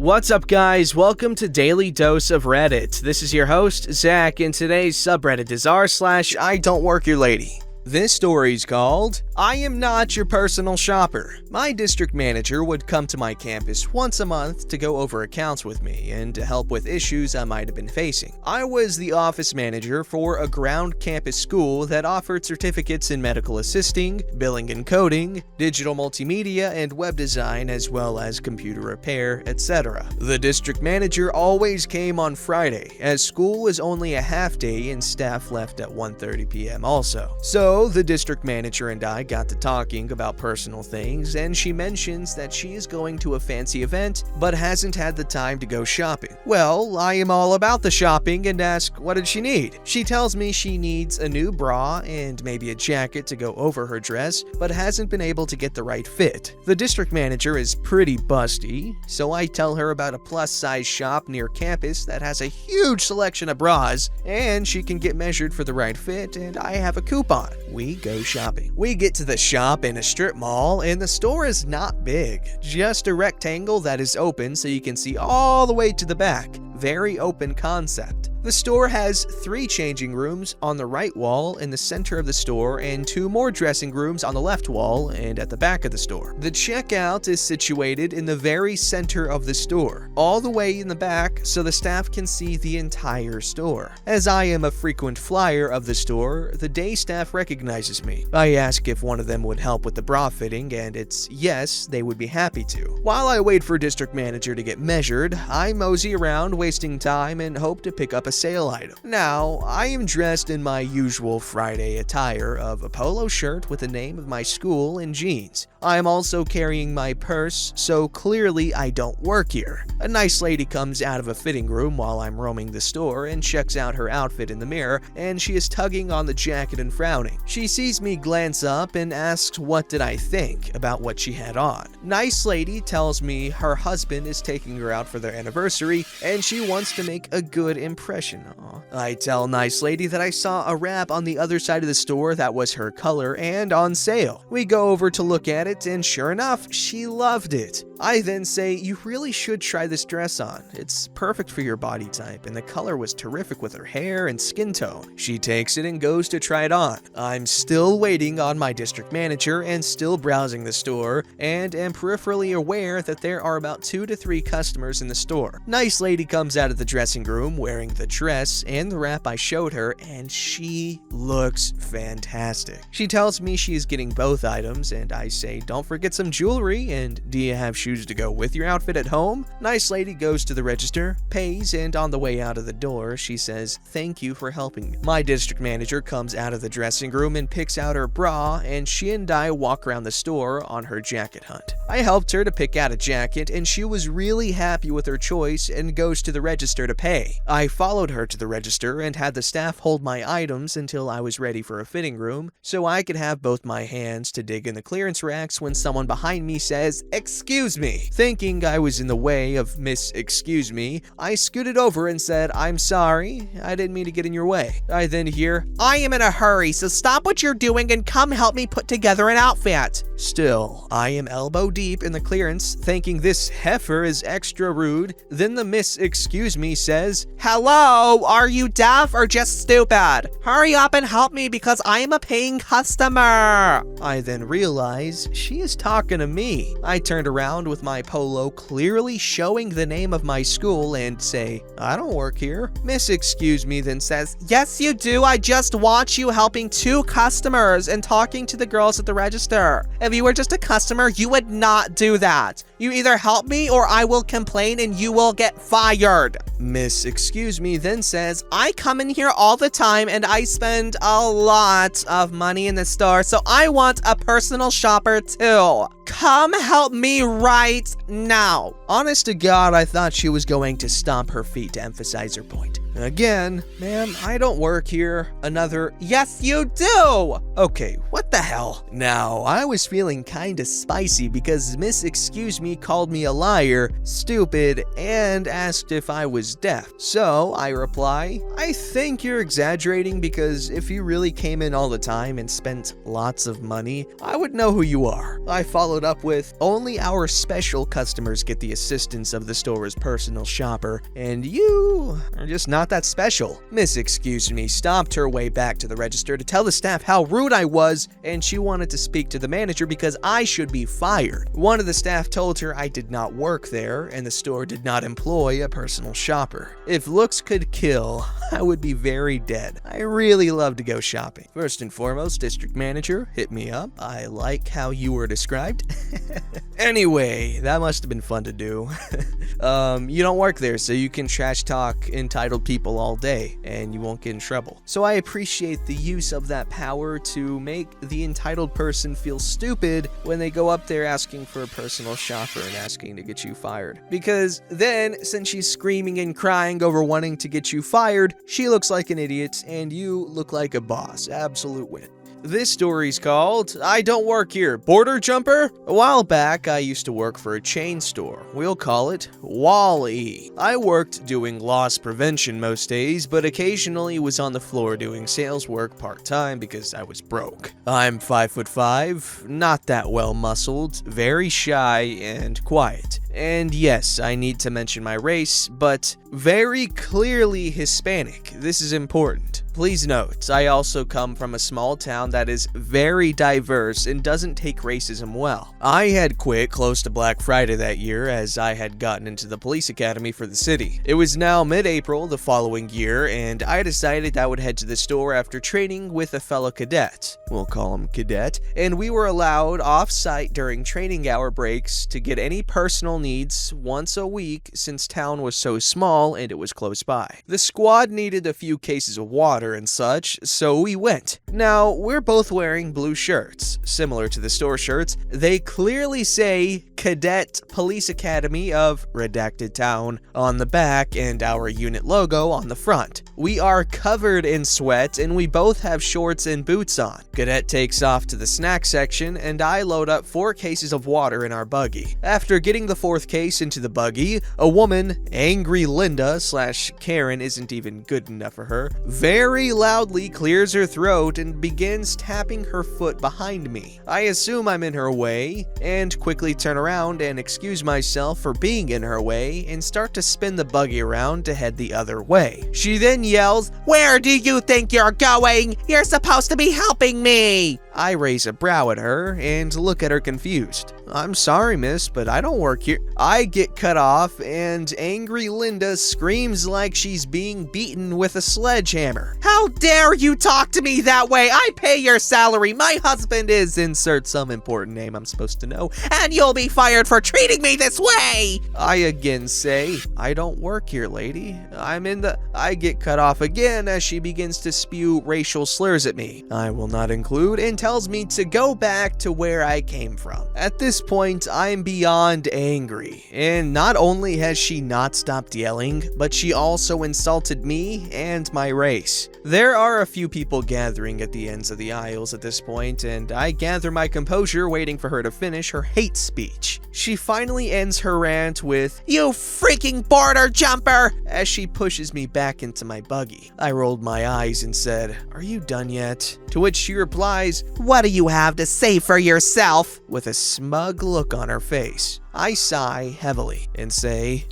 What's up, guys? Welcome to Daily Dose of Reddit. This is your host, Zach, and today's subreddit is r/IDontWorkHereLady. This story's called, I Am Not Your Personal Shopper. My district manager would come to my campus once a month to go over accounts with me and to help with issues I might have been facing. I was the office manager for a ground campus school that offered certificates in medical assisting, billing and coding, digital multimedia and web design, as well as computer repair, etc. The district manager always came on Friday, as school was only a half day and staff left at 1:30 p.m. also. So the district manager and I got to talking about personal things, and she mentions that she is going to a fancy event but hasn't had the time to go shopping. Well, I am all about the shopping and ask, what did she need? She tells me she needs a new bra and maybe a jacket to go over her dress, but hasn't been able to get the right fit. The district manager is pretty busty, so I tell her about a plus-size shop near campus that has a huge selection of bras, and she can get measured for the right fit, and I have a coupon. We go shopping. We get to the shop in a strip mall, and the store is not big, just a rectangle that is open so you can see all the way to the back. Very open concept. The store has 3 changing rooms on the right wall in the center of the store and 2 more dressing rooms on the left wall and at the back of the store. The checkout is situated in the very center of the store, all the way in the back so the staff can see the entire store. As I am a frequent flyer of the store, the day staff recognizes me. I ask if one of them would help with the bra fitting, and it's yes, they would be happy to. While I wait for district manager to get measured, I mosey around wasting time and hope to pick up a sale item. Now, I am dressed in my usual Friday attire of a polo shirt with the name of my school and jeans. I am also carrying my purse, so clearly I don't work here. A nice lady comes out of a fitting room while I'm roaming the store and checks out her outfit in the mirror, and she is tugging on the jacket and frowning. She sees me glance up and asks what did I think about what she had on. Nice lady tells me her husband is taking her out for their anniversary and she wants to make a good impression. I tell nice lady that I saw a wrap on the other side of the store that was her color and on sale. We go over to look at it, and sure enough, she loved it. I then say, you really should try this dress on. It's perfect for your body type, and the color was terrific with her hair and skin tone. She takes it and goes to try it on. I'm still waiting on my district manager and still browsing the store, and am peripherally aware that there are about 2 to 3 customers in the store. Nice lady comes out of the dressing room wearing the dress and the wrap I showed her, and she looks fantastic. She tells me she is getting both items, and I say, don't forget some jewelry, and do you have shoes to go with your outfit at home? Nice lady goes to the register, pays, and on the way out of the door, she says, thank you for helping me. My district manager comes out of the dressing room and picks out her bra, and she and I walk around the store on her jacket hunt. I helped her to pick out a jacket, and she was really happy with her choice and goes to the register to pay. I followed her to the register and had the staff hold my items until I was ready for a fitting room, so I could have both my hands to dig in the clearance racks when someone behind me says, excuse me. Thinking I was in the way of Miss Excuse Me, I scooted over and said, I'm sorry, I didn't mean to get in your way. I then hear, I am in a hurry, so stop what you're doing and come help me put together an outfit. Still, I am elbow deep in the clearance, thinking this heifer is extra rude. Then the Miss Excuse Me says, hello, are you deaf or just stupid? Hurry up and help me because I am a paying customer. I then realize she is talking to me. I turned around with my polo clearly showing the name of my school and say, I don't work here. Miss Excuse Me then says, yes you do, I just watch you helping 2 customers and talking to the girls at the register. If you were just a customer, you would not do that. You either help me or I will complain and you will get fired. Miss Excuse Me then says, I come in here all the time and I spend a lot of money in the store, so I want a personal shopper too. Come help me right now. Honest to God, I thought she was going to stomp her feet to emphasize her point. Again, ma'am, I don't work here. Another, yes you do! Okay, what the hell? Now, I was feeling kinda spicy because Miss Excuse Me called me a liar, stupid, and asked if I was deaf. So, I reply, I think you're exaggerating because if you really came in all the time and spent lots of money, I would know who you are. I followed up with, only our special customers get the assistance of the store's personal shopper, and you are just not that special. Miss Excuse Me stopped her way back to the register to tell the staff how rude I was, and she wanted to speak to the manager because I should be fired. One of the staff told her I did not work there, and the store did not employ a personal shopper. If looks could kill, I would be very dead. I really love to go shopping. First and foremost, district manager, hit me up. I like how you were described. Anyway, that must have been fun to do. You don't work there, so you can trash talk entitled people all day, and you won't get in trouble. So I appreciate the use of that power to make the entitled person feel stupid when they go up there asking for a personal shopper and asking to get you fired. Because then, since she's screaming and crying over wanting to get you fired, she looks like an idiot, and you look like a boss. Absolute win. This story's called I Don't Work Here, Border Jumper? A while back, I used to work for a chain store. We'll call it Wall-E. I worked doing loss prevention most days, but occasionally was on the floor doing sales work part-time because I was broke. I'm 5'5", not that well muscled, very shy, and quiet. And yes, I need to mention my race, but very clearly Hispanic. This is important. Please note, I also come from a small town that is very diverse and doesn't take racism well. I had quit close to Black Friday that year as I had gotten into the police academy for the city. It was now mid-April the following year, and I decided I would head to the store after training with a fellow cadet. We'll call him Cadet. And we were allowed off-site during training hour breaks to get any personal needs once a week since town was so small and it was close by. The squad needed a few cases of water and such, so we went. Now, we're both wearing blue shirts. Similar to the store shirts, they clearly say Cadet Police Academy of Redacted Town on the back and our unit logo on the front. We are covered in sweat and we both have shorts and boots on. Cadet takes off to the snack section and I load up 4 cases of water in our buggy. After getting the 4th case into the buggy, a woman, Angry Linda / Karen isn't even good enough for her, very loudly clears her throat and begins tapping her foot behind me. I assume I'm in her way and quickly turn around and excuse myself for being in her way and start to spin the buggy around to head the other way. She then yells, "Where do you think you're going? You're supposed to be helping me!" I raise a brow at her and look at her confused. "I'm sorry, miss, but I don't work here." I get cut off and Angry Linda screams like she's being beaten with a sledgehammer. "How dare you talk to me that way? I pay your salary. My husband is," insert some important name I'm supposed to know, "and you'll be fired for treating me this way." I again say, "I don't work here, lady. I get cut off again as she begins to spew racial slurs at me. I will not include and tells me to go back to where I came from. At this point, I'm beyond angry, and not only has she not stopped yelling, but she also insulted me and my race. There are a few people gathering at the ends of the aisles at this point, and I gather my composure waiting for her to finish her hate speech. She finally ends her rant with, "You freaking border jumper!" as she pushes me back into my buggy. I rolled my eyes and said, "Are you done yet?" To which she replies, "What do you have to say for yourself?" with a smug look on her face. I sigh heavily and say,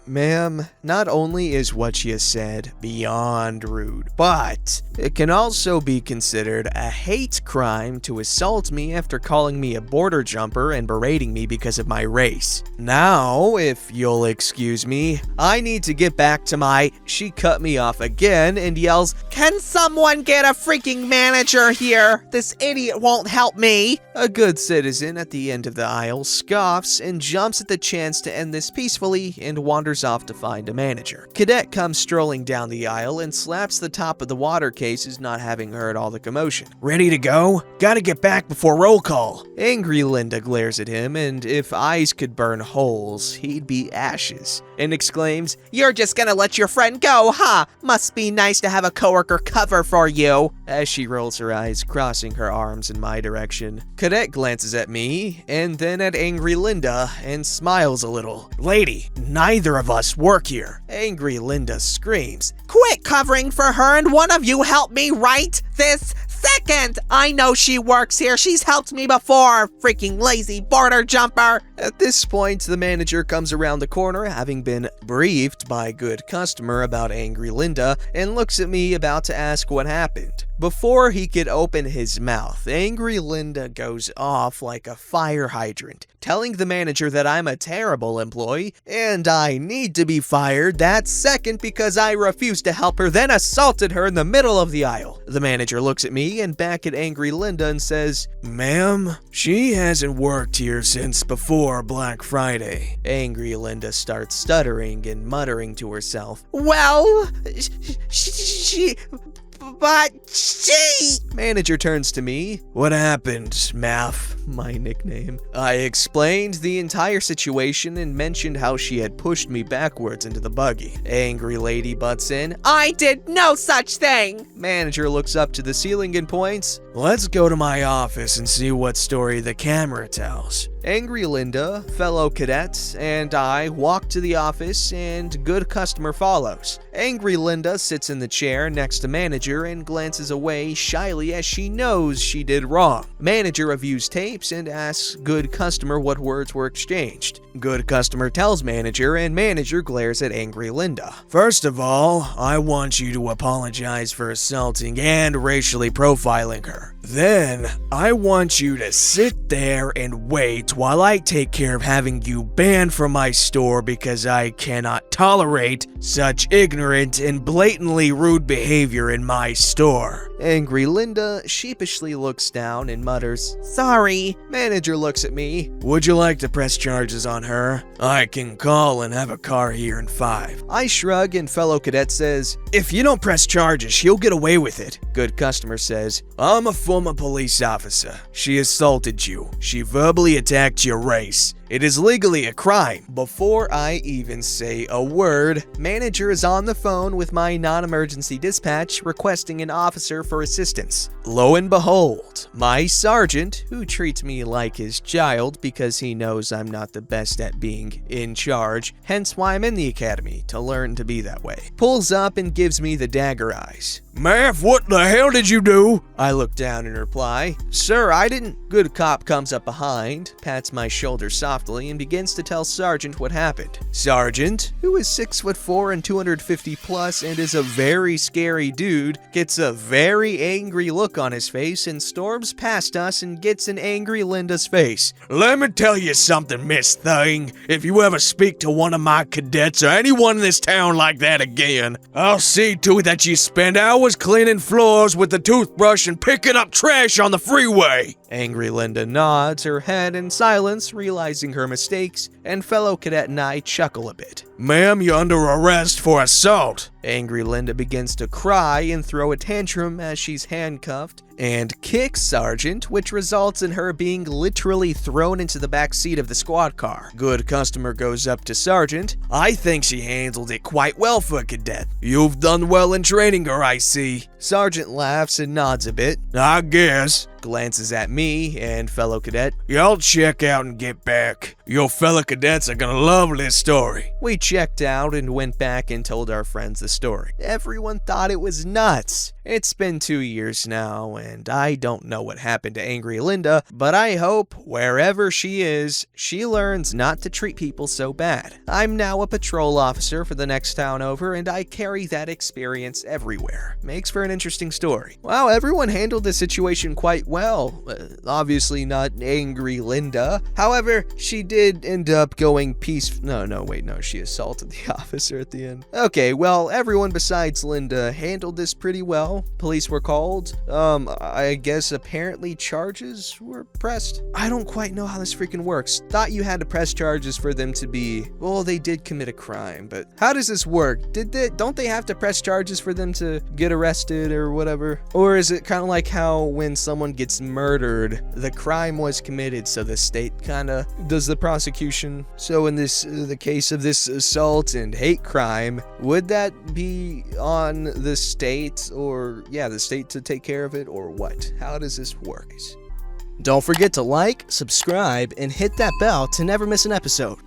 "Ma'am, not only is what she has said beyond rude, but it can also be considered a hate crime to assault me after calling me a border jumper and berating me because of my race. Now, if you'll excuse me, I need to get back to my..." She cut me off again and yells, "Can someone get a freaking manager here? This idiot won't help me." A good citizen at the end of the aisle scoffs and jumps at the chance to end this peacefully and wanders wanders off to find a manager. Cadet comes strolling down the aisle and slaps the top of the water cases, not having heard all the commotion. "Ready to go? Gotta get back before roll call." Angry Linda glares at him, and if eyes could burn holes, he'd be ashes, and exclaims, "You're just gonna let your friend go, huh? Must be nice to have a coworker cover for you," as she rolls her eyes, crossing her arms in my direction. Cadet glances at me, and then at Angry Linda, and smiles a little. "Lady, neither of us work here." Angry Linda screams, "Quit covering for her and one of you help me right this second! I know she works here. She's helped me before, freaking lazy border jumper." At this point, the manager comes around the corner, having been briefed by good customer about Angry Linda, and looks at me about to ask what happened. Before he could open his mouth, Angry Linda goes off like a fire hydrant, telling the manager that I'm a terrible employee and I need to be fired that second because I refused to help her, then assaulted her in the middle of the aisle. The manager looks at me and back at Angry Linda and says, "Ma'am, she hasn't worked here since before Black Friday." Angry Linda starts stuttering and muttering to herself, "Well, she... but she..." Manager turns to me. "What happened, Math?" My nickname. I explained the entire situation and mentioned how she had pushed me backwards into the buggy. Angry Lady butts in. "I did no such thing." Manager looks up to the ceiling and points. "Let's go to my office and see what story the camera tells." Angry Linda, fellow cadet, and I walk to the office, and good customer follows. Angry Linda sits in the chair next to manager and glances away shyly as she knows she did wrong. Manager reviews tapes and asks good customer what words were exchanged. Good customer tells manager, and manager glares at Angry Linda. "First of all, I want you to apologize for assaulting and racially profiling her. Then, I want you to sit there and wait while I take care of having you banned from my store because I cannot tolerate such ignorant and blatantly rude behavior in my store." Angry Linda sheepishly looks down and mutters, "Sorry." Manager looks at me. "Would you like to press charges on her? I can call and have a car here in 5. I shrug and fellow cadet says, "If you don't press charges, she'll get away with it." Good customer says, "I'm a former police officer. She assaulted you. She verbally attacked your race. It is legally a crime." Before I even say a word, manager is on the phone with my non-emergency dispatch requesting an officer for assistance. Lo and behold, my sergeant, who treats me like his child because he knows I'm not the best at being in charge, hence why I'm in the academy, to learn to be that way, pulls up and gives me the dagger eyes. "Math, what the hell did you do?" I look down and reply, "Sir, I didn't." Good cop comes up behind, pats my shoulder softly, and begins to tell Sergeant what happened. Sergeant, who is 6'4" and 250 plus and is a very scary dude, gets a very angry look on his face and storms past us and gets in Angry Linda's face. "Let me tell you something, Miss Thing. If you ever speak to one of my cadets or anyone in this town like that again, I'll see to it that you spend hours cleaning floors with a toothbrush and picking up trash on the freeway." Angry Linda nods her head in silence, realizing her mistakes, and fellow cadet and I chuckle a bit. "Ma'am, you're under arrest for assault." Angry Linda begins to cry and throw a tantrum as she's handcuffed and kicks Sergeant, which results in her being literally thrown into the back seat of the squad car. Good customer goes up to Sergeant. "I think she handled it quite well for a cadet." "You've done well in training her, I see." Sergeant laughs and nods a bit. "I guess." Glances at me and fellow cadet. "Y'all check out and get back. Your fellow cadets are gonna love this story." We checked out and went back and told our friends the story. Everyone thought it was nuts. It's been 2 years now, and I don't know what happened to Angry Linda, but I hope, wherever she is, she learns not to treat people so bad. I'm now a patrol officer for the next town over, and I carry that experience everywhere. Makes for an interesting story. Wow, everyone handled the situation quite well. Obviously not Angry Linda. However, she did end up going No, she assaulted assaulted the officer at the end. Okay, well, everyone besides Linda handled this pretty well. Police were called. I guess apparently charges were pressed. I don't quite know how this freaking works. Thought you had to press charges for them to be, well, they did commit a crime, but how does this work? Don't they have to press charges for them to get arrested or whatever? Or is it kind of like how when someone gets murdered, the crime was committed, so the state kind of does the prosecution? So in this, the case of this assault and hate crime, would that be on the state, or yeah, the state to take care of it, or what? How does this work? Don't forget to like, subscribe, and hit that bell to never miss an episode.